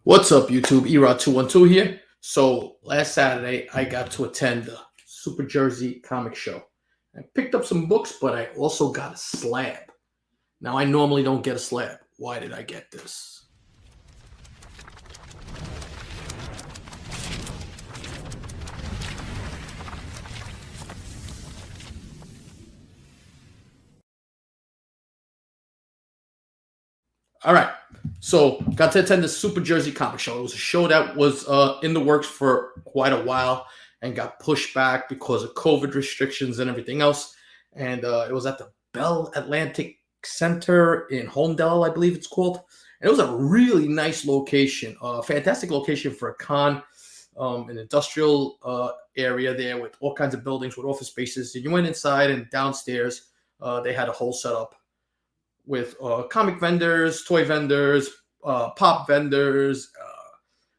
What's up, YouTube? Erod212 here. So last Saturday, I got to attend the Super Jersey Comic Show. I picked up some books, but I also got a slab. Now, I normally don't get a slab. Why did I get this? All right. So got to attend the Super Jersey Comic Show. It was a show that was in the works for quite a while and got pushed back because of COVID restrictions and everything else. And it was at the Bell Atlantic Center in Holmdel, I believe it's called. And it was a really nice location, a fantastic location for a con, an industrial area there with all kinds of buildings with office spaces. And you went inside and downstairs, they had a whole setup with comic vendors, toy vendors, pop vendors.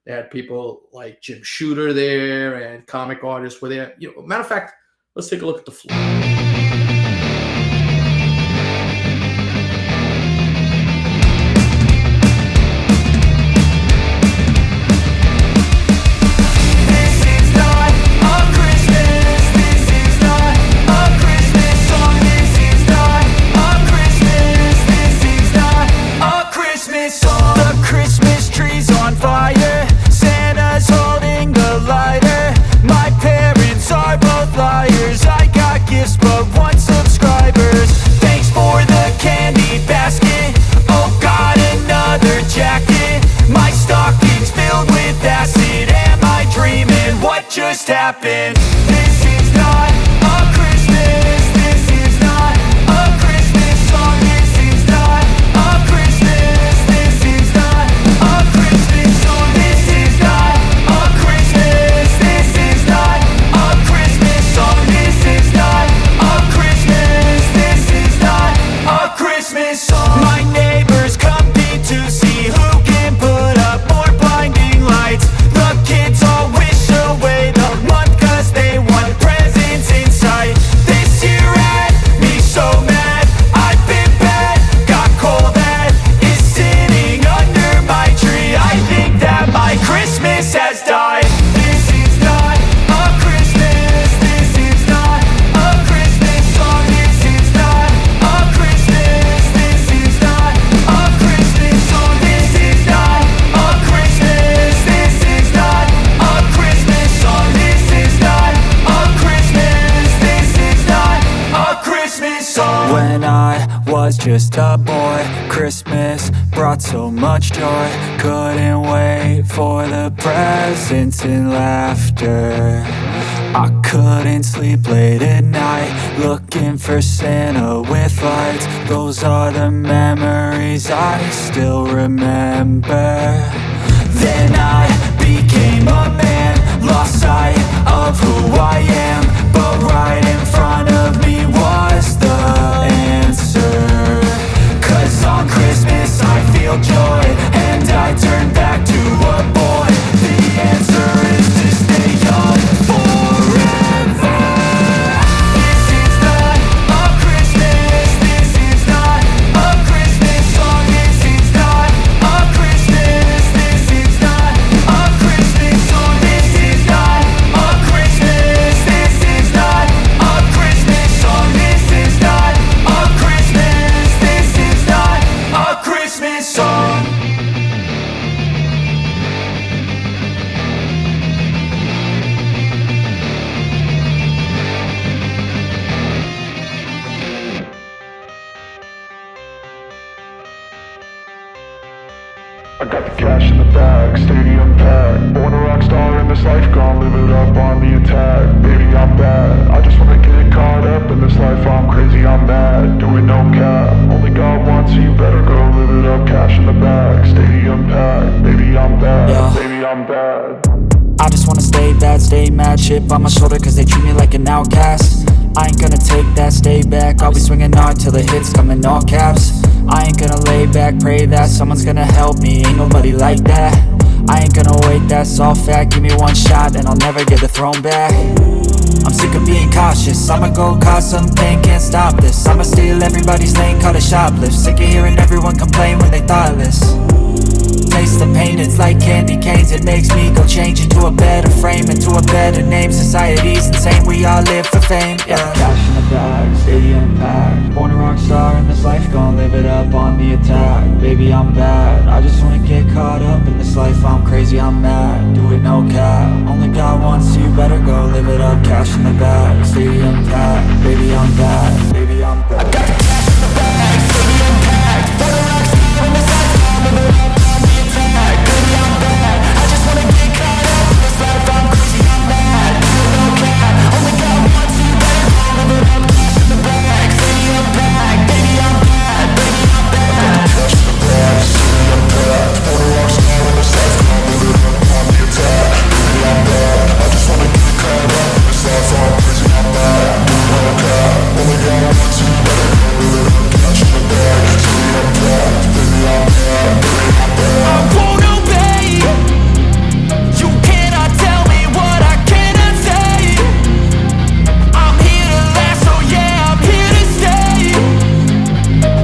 They had people like Jim Shooter there, and comic artists were there. Matter of fact, let's take a look at the floor. Just happened. This is not a Christmas. This is not a Christmas song. This is not a Christmas. This is not a Christmas song. This is not a Christmas. This is not a Christmas song. This is not a Christmas. This is not a Christmas song. My neighbors compete to see who can put up more blinding lights. The kids all wish away the month cause they want presents in sight. This year had me so mad, I've been bad. Got coal that is sitting under my tree. I think that my Christmas has died. This is not a Christmas. This is not a Christmas song. This is not a Christmas. This is not a Christmas song. This is not a Christmas. This is not a Christmas song. This is not a Christmas. This is not a Christmas song. When I was just a boy, Christmas brought so much joy. Couldn't wait for the presents and laughter. I couldn't sleep late at night, looking for Santa with lights. Those are the memories I still remember. Then I became a man, lost sight of who I am. But right in front of me was the answer. Cause on Christmas I feel joy, and I turn back to a boy. The answer is to stay young forever. This is not a Christmas. This is not a Christmas song. This is not a Christmas. This is not a Christmas song. This is not a Christmas. This is not a Christmas song. This is not a Christmas. This is not a Christmas song. I got the cash in the bag, stadium packed. Born a rock star in this life, gonna live it up on the attack. Baby, I'm bad, I just wanna get caught up in this life. I'm crazy, I'm mad, doing no cap. Only God wants, so you better go live it up. Cash in the bag, stadium packed. Baby, I'm bad, baby, I'm bad. I just wanna stay bad, stay mad. Chip on my shoulder cause they treat me like an outcast. I ain't gonna take that, stay back. I'll be swinging hard till the hits come in all caps. I ain't gonna lay back, pray that someone's gonna help me. Ain't nobody like that. I ain't gonna wait, that's all fact. Give me one shot and I'll never get the throne back. I'm sick of being cautious, I'ma go cause something, can't stop this. I'ma steal everybody's lane, call it shoplift. Sick of hearing everyone complain when they thoughtless. taste the pain, it's like candy canes. It makes me go change into a better frame, into a better name. Society's insane, we all live for fame, yeah. Cash in the bag, stadium packed. Born a rock star in this life, gon' live it up on the attack. Baby, I'm bad, I just wanna get caught up in this life. I'm crazy, I'm mad, do it no cap. Only got one, so you better go live it up. Cash in the bag, stadium packed. Baby, I'm bad, baby, I'm bad. I got the cash in the bag, stadium packed. Born a rock star in this life, gon' live it up on the attack. Baby, I'm bad, I just wanna get caught up in this life. I'm crazy, I'm mad, do it no cap. Only got one, so you better go live it up. Cash in the bag, stadium packed. Baby, I'm bad, baby, I'm bad. Cash in the bag, stadium packed. Born a rock star in this life, gon' live it up on the attack. Baby, I'm bad, I just wanna get caught up in this life. I'm crazy, I'm mad, do it no cap. Only got one, so you better go live it up. Cash in the bag, stadium packed. Baby, I'm bad, baby, I'm bad. I won't obey. You cannot tell me what I cannot say. I'm here to last, so yeah, I'm here to stay.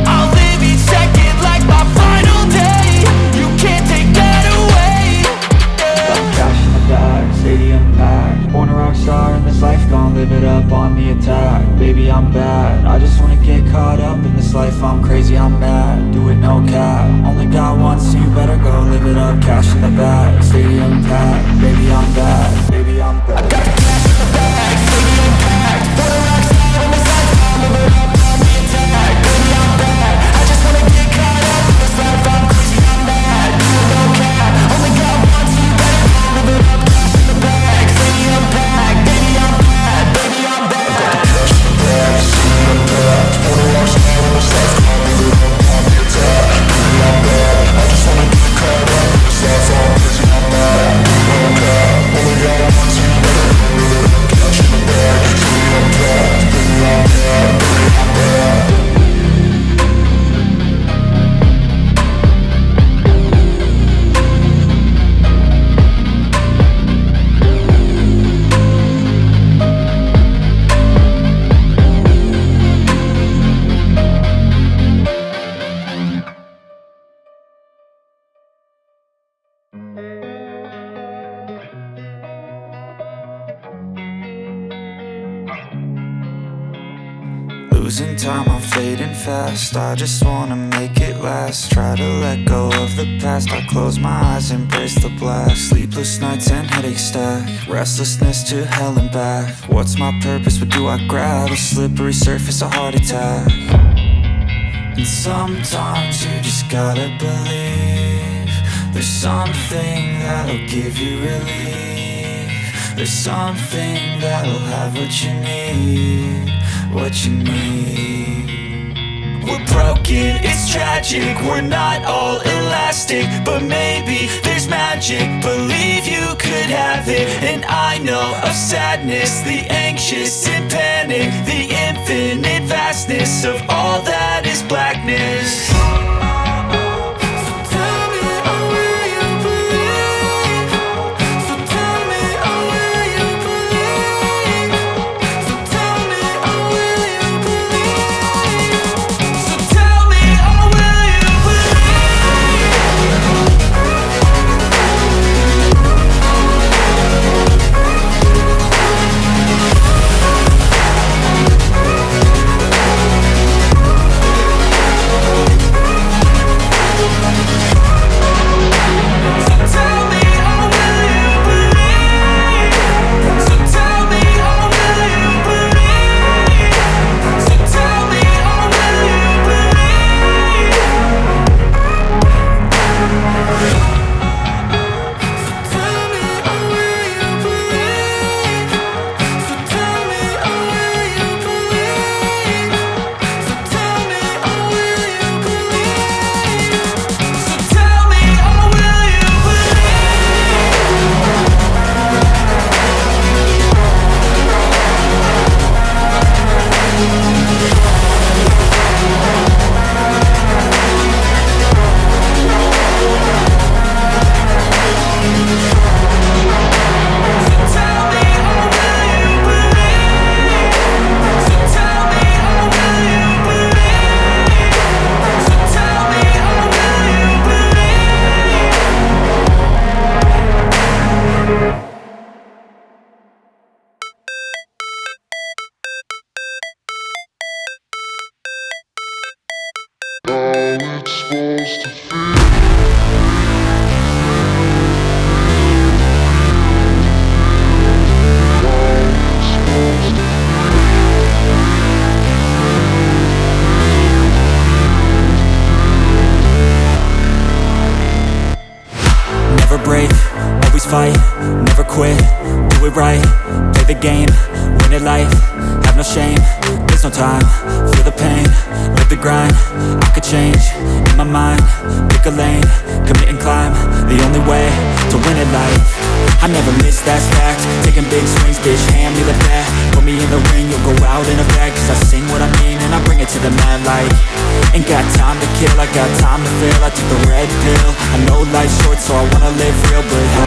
I'll live each second like my final day. You can't take that away, yeah. Got cash in the bag, stadium packed. Born a rock star in this life, gon' live it up on the attack. Baby, I'm bad, I just wanna get caught up in this life. I'm crazy, I'm mad, do it no cap. Only got one, so you better go live it up. Cash in the bag, stadium packed. Baby, I'm bad, baby, I'm bad. I got the cash in the bag, stadium packed. Born a rock star in this life, gon' live it up on the attack. Baby, I'm bad, I just wanna get caught up in this life. I'm crazy, I'm mad, do it no cap. Only got one, so you better go live it up. Cash in the bag, stadium packed. Baby, I'm bad, baby, I'm bad. I got the cash in the bag, stadium packed. Born a rock star in this life, gon' live it up on the attack. Baby, I'm bad, I just wanna get caught up in this life. I'm crazy, I'm mad, do it no cap. Only got one, so you better go live it up. Cash in the bag, stadium packed. Baby, I'm bad, baby, I'm bad. Losing time, I'm fading fast. I just wanna make it last. Try to let go of the past. I close my eyes, embrace the blast. Sleepless nights and headaches stack. Restlessness to hell and back. What's my purpose? What do I grab? A slippery surface, a heart attack. And sometimes you just gotta believe there's something that'll give you relief. There's something that'll have what you need, what you need. We're broken, it's tragic, we're not all elastic, but maybe there's magic. Believe you could have it, and I know of sadness, the anxious and panic, the infinite vastness of all that is blackness. never break, always fight, never quit, do it right, play the game, win it life, have no shame, there's no time, feel the pain, live the grind, I could change, in my mind, pick a lane, commit and climb, the only way to win at life. I never miss, that's fact, taking big swings, bitch, hand me the bat, put me in the ring, you'll go out in a bag, cause I sing what I mean and I bring it to the mad light. Ain't got time to kill, I got time to feel, I took the red pill, I know life's short so I wanna live real, but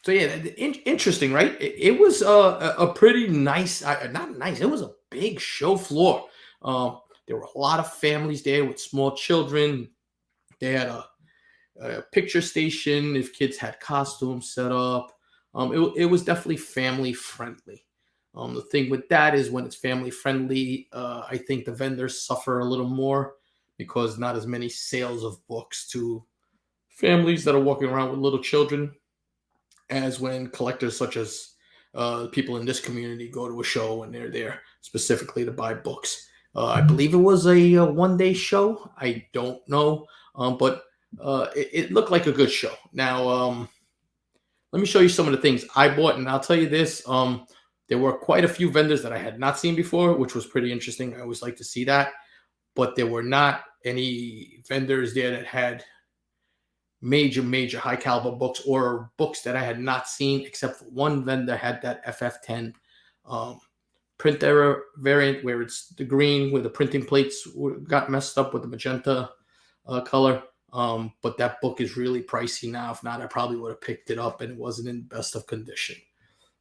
So yeah, interesting, right? It was a pretty nice, not nice. It was a big show floor. There were a lot of families there with small children. They had a picture station if kids had costumes set up. It was definitely family friendly. The thing with that is when it's family friendly, I think the vendors suffer a little more because not as many sales of books to families that are walking around with little children as when collectors such as people in this community go to a show and they're there specifically to buy books. I believe it was a 1 day show. I don't know, but it looked like a good show. Now, let me show you some of the things I bought, and I'll tell you this: there were quite a few vendors that I had not seen before, which was pretty interesting. I always like to see that, but there were not any vendors there that had major high caliber books or books that I had not seen, except for one vendor had that FF10 um, print error variant where it's the green where the printing plates got messed up with the magenta color. But that book is really pricey now. If not, I probably would have picked it up and it wasn't in best of condition.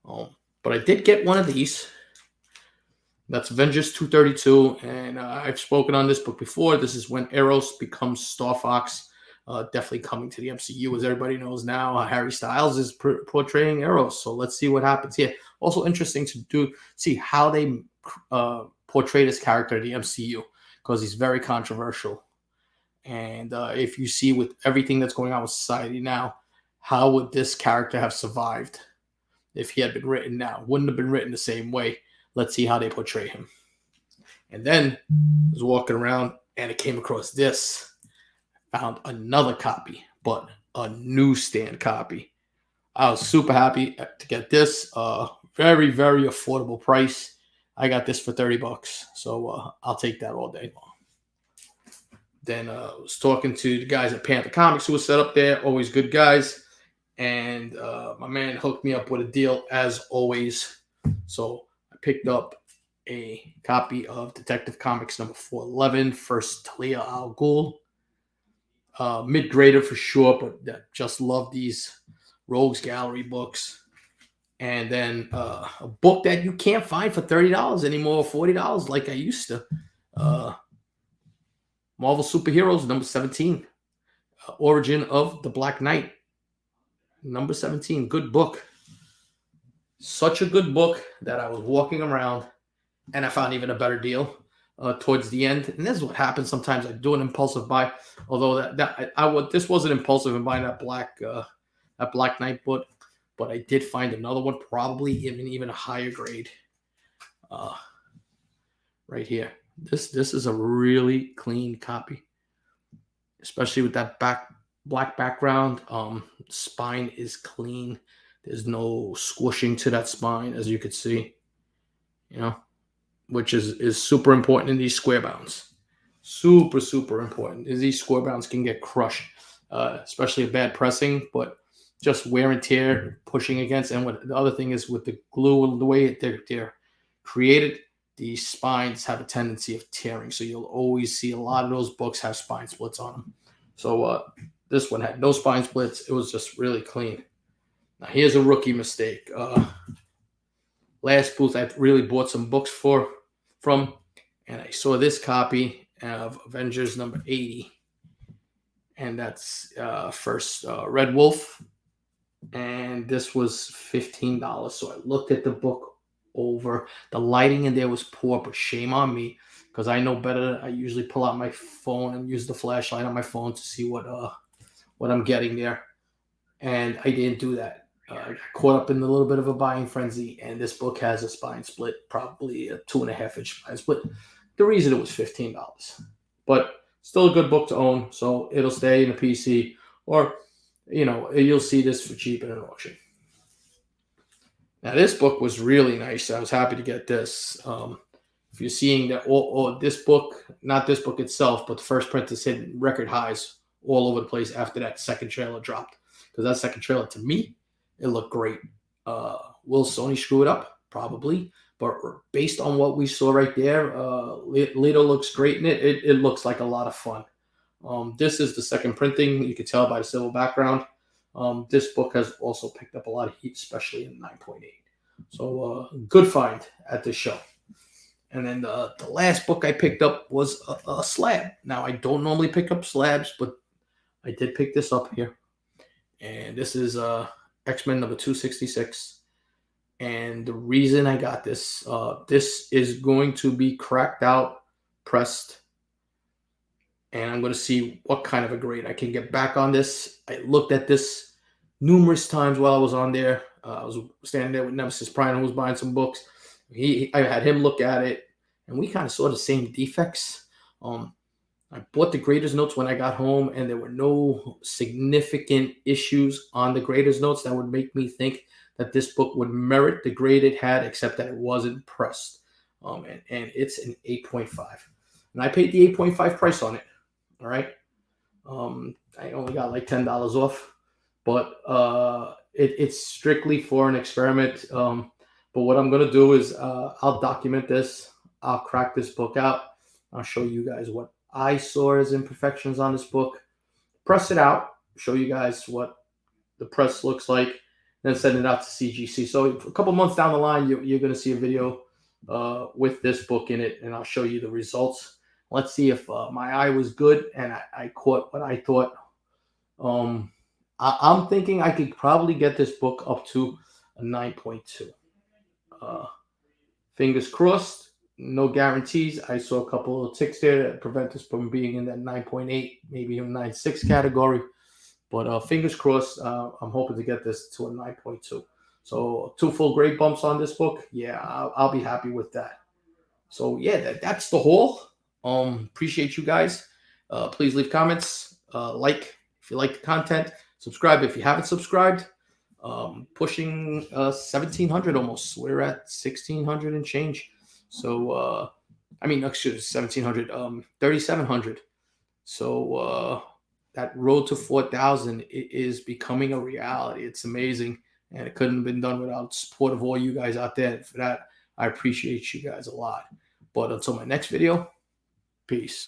But I did get one of these. That's Avengers 232, and I've spoken on this book before. This is when Eros becomes Star Fox, definitely coming to the MCU. As everybody knows now, Harry Styles is portraying Eros, so let's see what happens here. Also interesting to see how they portray this character in the MCU, because he's very controversial. And if you see with everything that's going on with society now, how would this character have survived if he had been written now? Wouldn't have been written the same way. Let's see how they portray him. And then I was walking around and I came across this. Found another copy, but a newsstand copy. I was super happy to get this. Very affordable price. I got this for $30, so I'll take that all day long. Then I was talking to the guys at Panther Comics who were set up there. Always good guys. And my man hooked me up with a deal as always. So I picked up a copy of Detective Comics number 411, First Talia al Ghul. Mid-grader for sure, but just love these Rogues Gallery books. And then a book that you can't find for $30 anymore, $40 like I used to. Marvel Superheroes number 17. Origin of the Black Knight. Number 17. Good book. Such a good book that I was walking around and I found even a better deal towards the end. And this is what happens sometimes. I do an impulsive buy, although this wasn't impulsive in buying that Black Knight book, but I did find another one, probably even a higher grade. Right here. This is a really clean copy, especially with that black background. Spine is clean. There's no squishing to that spine, as you could see, which is super important in these square bounds. Super important. These square bounds can get crushed, especially a bad pressing, but just wear and tear, pushing against. And what the other thing is with the glue, the way they're created, these spines have a tendency of tearing. So you'll always see a lot of those books have spine splits on them. So this one had no spine splits. It was just really clean. Now here's a rookie mistake. Last booth I really bought some books from, and I saw this copy of Avengers number 80, and that's first Red Wolf, and this was $15. So I looked at the book over. The lighting in there was poor, but shame on me because I know better. I usually pull out my phone and use the flashlight on my phone to see what I'm getting there, and I didn't do that. I got caught up in a little bit of a buying frenzy, and this book has a spine split, probably a 2.5-inch spine split. the reason it was $15. But still a good book to own, so it'll stay in a PC, or you'll see this for cheap in an auction. Now this book was really nice. I was happy to get this. If you're seeing that, this book, not this book itself, but the first print is hitting record highs all over the place after that second trailer dropped. Because that second trailer, to me, it looked great. Will Sony screw it up? Probably. But based on what we saw right there, Leto looks great in it. It looks like a lot of fun. This is the second printing. You can tell by the silver background. This book has also picked up a lot of heat, especially in 9.8. So good find at this show. And then the last book I picked up was a slab. Now, I don't normally pick up slabs, but I did pick this up here. And this is X-Men number 266. And the reason I got this, this is going to be cracked out, pressed, and I'm going to see what kind of a grade I can get back on this. I looked at this numerous times while I was on there. I was standing there with Nemesis Prime, who was buying some books. I had him look at it, and we kind of saw the same defects. I bought the grader's notes when I got home, and there were no significant issues on the grader's notes that would make me think that this book would merit the grade it had, except that it wasn't pressed. And it's an 8.5. And I paid the 8.5 price on it. All right. I only got like $10 off, but it's strictly for an experiment. But what I'm going to do is I'll document this. I'll crack this book out. I'll show you guys what I saw as imperfections on this book. Press it out. Show you guys what the press looks like. Then send it out to CGC. So a couple months down the line, you're going to see a video with this book in it, and I'll show you the results. Let's see if my eye was good and I caught what I thought. I'm thinking I could probably get this book up to a 9.2. Fingers crossed. No guarantees. I saw a couple of ticks there that prevent us from being in that 9.8, maybe even 9.6 category. But fingers crossed, I'm hoping to get this to a 9.2. So 2 full grade bumps on this book. Yeah, I'll be happy with that. So yeah, that's the haul. Appreciate you guys. Please leave comments. Like if you like the content. Subscribe if you haven't subscribed. Pushing 1,700 almost. We're at 1,600 and change. So excuse me, 1,700. 3,700. So that road to 4,000 is becoming a reality. It's amazing, and it couldn't have been done without support of all you guys out there. For that, I appreciate you guys a lot. But until my next video, peace.